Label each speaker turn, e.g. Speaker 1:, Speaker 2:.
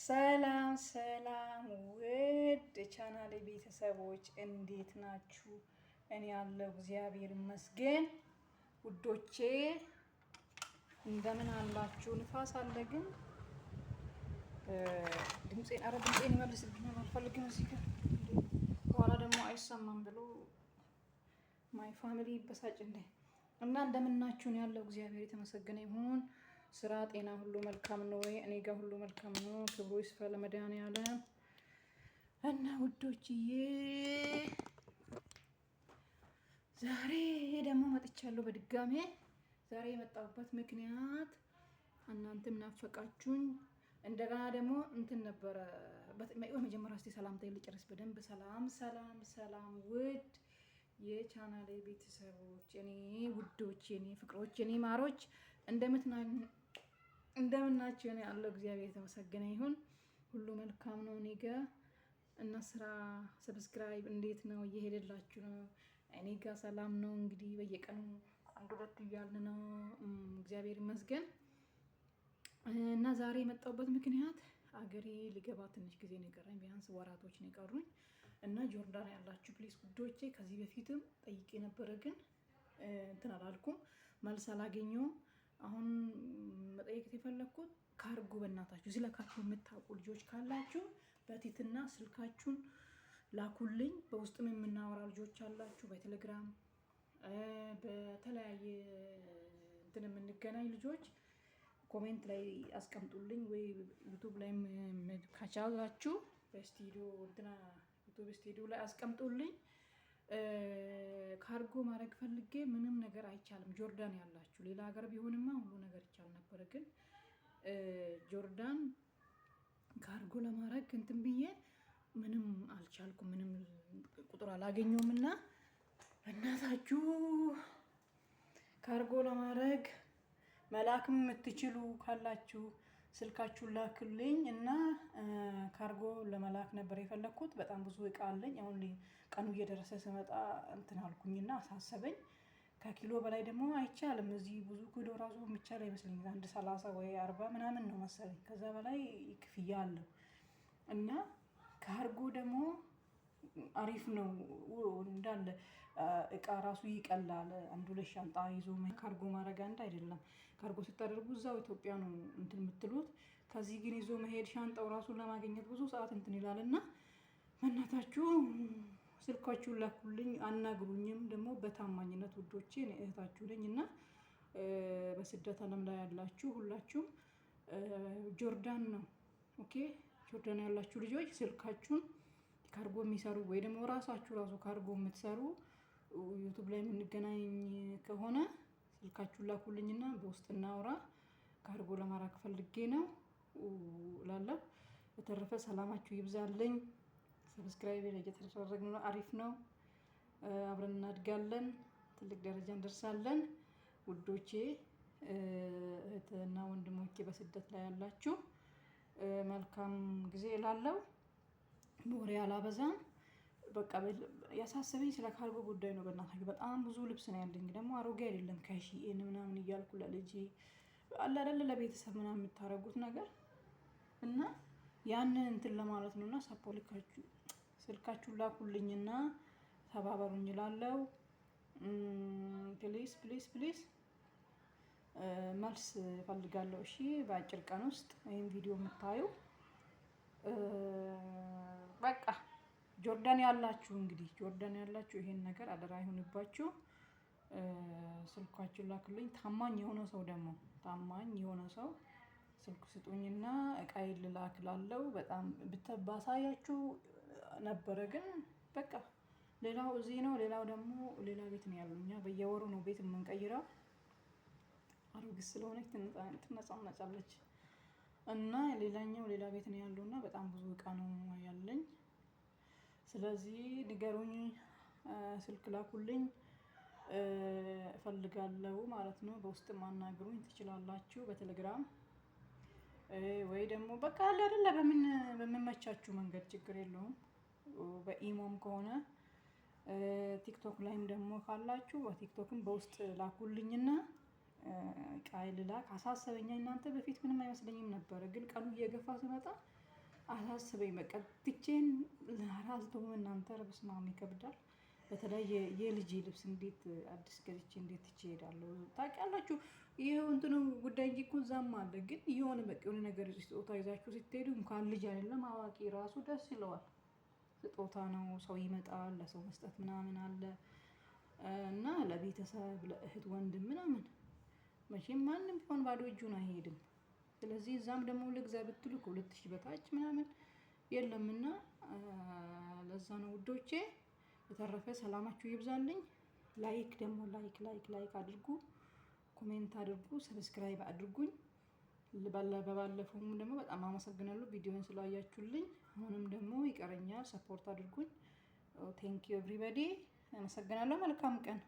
Speaker 1: ሰላም ሰላም ውድ የቻናሌ ቤተሰቦች እንዴት ናችሁ? እኔ ያለው እግዚአብሔር ይመስገን። ውዶቼ እንደምን አላችሁ? ንፋስ አለ ግን ድምፄን ይመልስብኛል አልፈልግም። እዚህ ጋር በኋላ ደግሞ አይሰማም ብሎ ማይ ፋሚሊ ይበሳጭ እና እንደምናችሁ ነው ያለው። እግዚአብሔር የተመሰገነ ይሁን። ስራ፣ ጤና ሁሉ መልካም ነው ወይ? እኔ ጋር ሁሉ መልካም ነው። ክብሩ ይስፋ ለመድኃኒዓለም እና ውዶችዬ ዛሬ ደግሞ መጥቻለሁ በድጋሜ። ዛሬ የመጣሁበት ምክንያት እናንተም ናፈቃችሁኝ። እንደገና ደግሞ እንትን ነበረ መጀመሪያ እስቲ ሰላምታ ልጨርስ በደንብ። ሰላም ውድ የቻናሌ ቤተሰቦች፣ እኔ ውዶች፣ እኔ ፍቅሮች፣ እኔ ማሮች እንደምናችሁ ነው ያለው። እግዚአብሔር የተመሰገነ ይሁን። ሁሉ መልካም ነው እኔ ጋር እና ስራ ሰብስክራይብ እንዴት ነው? እየሄደላችሁ ነው? እኔ ጋር ሰላም ነው። እንግዲህ በየቀኑ አንድ ሁለት እያልን ነው። እግዚአብሔር ይመስገን። እና ዛሬ የመጣሁበት ምክንያት አገሬ ልገባ ትንሽ ጊዜ ነው የቀረኝ፣ ቢያንስ ወራቶች ነው የቀሩኝ። እና ጆርዳን ያላችሁ ፕሊስ ውዶቼ፣ ከዚህ በፊትም ጠይቄ ነበረ ግን እንትን አላልኩም፣ መልስ አላገኘሁም። አሁን መጠየቅ የፈለኩት ካርጎ፣ በእናታችሁ ስለ ካርጎ የምታውቁ ልጆች ካላችሁ በቲትና ስልካችሁን ላኩልኝ። በውስጥም የምናወራ ልጆች አላችሁ፣ በቴሌግራም በተለያየ እንትን የምንገናኝ ልጆች ኮሜንት ላይ አስቀምጡልኝ፣ ወይ ዩቱብ ላይ ካቻላችሁ በስቱዲዮ ዩቱብ ስቱዲዮ ላይ አስቀምጡልኝ። ካርጎ ማድረግ ፈልጌ ምንም ነገር አይቻልም። ጆርዳን ያላችሁ፣ ሌላ ሀገር ቢሆንማ ሁሉ ነገር ይቻል ነበር፣ ግን ጆርዳን ካርጎ ለማድረግ እንትን ብዬ ምንም አልቻልኩም። ምንም ቁጥር አላገኘውም። እና እናታችሁ ካርጎ ለማድረግ መላክም የምትችሉ ካላችሁ ስልካችሁን ላክልኝ እና ካርጎ ለመላክ ነበር የፈለኩት። በጣም ብዙ እቃ አለኝ። አሁን ቀኑ እየደረሰ ስመጣ እንትን አልኩኝና አሳሰበኝ። ከኪሎ በላይ ደግሞ አይቻልም። እዚህ ብዙ ኪሎ ራሱ የሚቻል አይመስለኝም። አንድ 30 ወይ 40 ምናምን ነው መሰለኝ። ከዛ በላይ ክፍያ አለው እና ካርጎ ደግሞ አሪፍ ነው እንዳለ እቃ ራሱ ይቀላል። አንዱ ለሻንጣ ይዞ ካርጎ ማድረግ አንድ አይደለም። ካርጎ ስታደርጉ እዛው ኢትዮጵያ ነው እንትን የምትሉት። ከዚህ ግን ይዞ መሄድ ሻንጣው ራሱን ለማግኘት ብዙ ሰዓት እንትን ይላልና በእናታችሁ ስልካችሁን ላኩልኝ፣ አናግሩኝም ደግሞ በታማኝነት ውዶቼ። እኔ እህታችሁ ነኝ እና በስደት ዓለም ላይ ያላችሁ ሁላችሁም ጆርዳን ነው ኦኬ። ጆርዳን ያላችሁ ልጆች ስልካችሁን ካርጎ የሚሰሩ ወይ ደግሞ ራሳችሁ ካርጎ የምትሰሩ ዩቱብ ላይ የምንገናኝ ከሆነ ስልካችሁን ላኩልኝና በውስጥ እናውራ። ካርጎ ለማድረግ ፈልጌ ነው እላለሁ። በተረፈ ሰላማችሁ ይብዛልኝ። ሰብስክራይብ እየተደረግን ነው፣ አሪፍ ነው። አብረን እናድጋለን፣ ትልቅ ደረጃ እንደርሳለን። ውዶቼ እህትና ወንድሞቼ በስደት ላይ ያላችሁ መልካም ጊዜ እላለሁ። ወሬ አላበዛም። በቃ ያሳሰበኝ ስለ ካርጎ ጉዳይ ነው። በእናታችሁ በጣም ብዙ ልብስ ነው ያለኝ፣ ደግሞ አሮጌ አይደለም። ከሺኤን ምናምን እያልኩ ለልጄ አለ አይደል ለቤተሰብ ምናምን የምታረጉት ነገር እና ያንን እንትን ለማለት ነውና ሳፖሊካችሁ ስልካችሁን ላኩልኝና ተባበሩኝ እላለሁ። ፕሊስ መልስ እፈልጋለሁ። እሺ፣ በአጭር ቀን ውስጥ ይሄን ቪዲዮ የምታዩ በቃ ጆርዳን ያላችሁ እንግዲህ ጆርዳን ያላችሁ ይሄን ነገር አደራ ይሁንባችሁ። ስልካችሁን ላክልኝ። ታማኝ የሆነ ሰው ስልክ ስጡኝና እቃዬን ልላክላለሁ። በጣም ባሳያችሁ ነበረ ግን በቃ ሌላው እዚህ ነው፣ ሌላው ደግሞ ሌላ ቤት ነው ያለው። እኛ በየወሩ ነው ቤት የምንቀይረው። አሮጊት ስለሆነች ትነጫነጫለች እና ሌላኛው ሌላ ቤት ነው ያለው እና በጣም ብዙ እቃ ነው ያለኝ። ስለዚህ ንገሩኝ፣ ስልክ ላኩልኝ እፈልጋለሁ ማለት ነው። በውስጥ ማናገሩኝ ትችላላችሁ በቴሌግራም ወይ ደግሞ በቃ አለ አይደለ በምመቻችሁ መንገድ ችግር የለውም። በኢሞም ከሆነ ቲክቶክ ላይም ደግሞ ካላችሁ በቲክቶክም በውስጥ ላኩልኝና ቃል ላክ። አሳሰበኝ። እናንተ በፊት ምንም አይመስለኝም ነበር፣ ግን ቀኑ እየገፋ ሲመጣ አሳስበኝ በቃ ትቼን ለአራልተው እናንተ በስመ አብ ይከብዳል። በተለይ የልጅ ልብስ እንዴት አዲስ ገዝቼ እንዴት ትቼ እሄዳለሁ? ታውቂያላችሁ ይሄው እንትኑ ጉዳይ እንጂ እኮ እዛም አለ። ግን የሆነ በቃ የሆነ ነገር ስጦታ ይዛችሁ ስትሄዱ እንኳን ልጅ አይደለም አዋቂ ራሱ ደስ ይለዋል። ስጦታ ነው፣ ሰው ይመጣል፣ ለሰው መስጠት ምናምን አለ እና ለቤተሰብ ለእህት ወንድም ምናምን መቼም ማንም ቢሆን ባዶ እጁን አይሄድም። ስለዚህ እዛም ደግሞ ልግዛ ብትሉ ከ2000 በታች ምናምን የለምና ለዛ ነው ውዶቼ። በተረፈ ሰላማችሁ ይብዛልኝ። ላይክ ደግሞ ላይክ አድርጉ፣ ኮሜንት አድርጉ፣ ሰብስክራይብ አድርጉኝ። በባለፈውም ደግሞ በጣም አመሰግናለሁ ቪዲዮውን ስላያችሁልኝ። አሁንም ደግሞ ይቀረኛል፣ ሰፖርት አድርጉኝ። ቴንክ ዩ ኤቭሪባዲ። አመሰግናለሁ። መልካም ቀን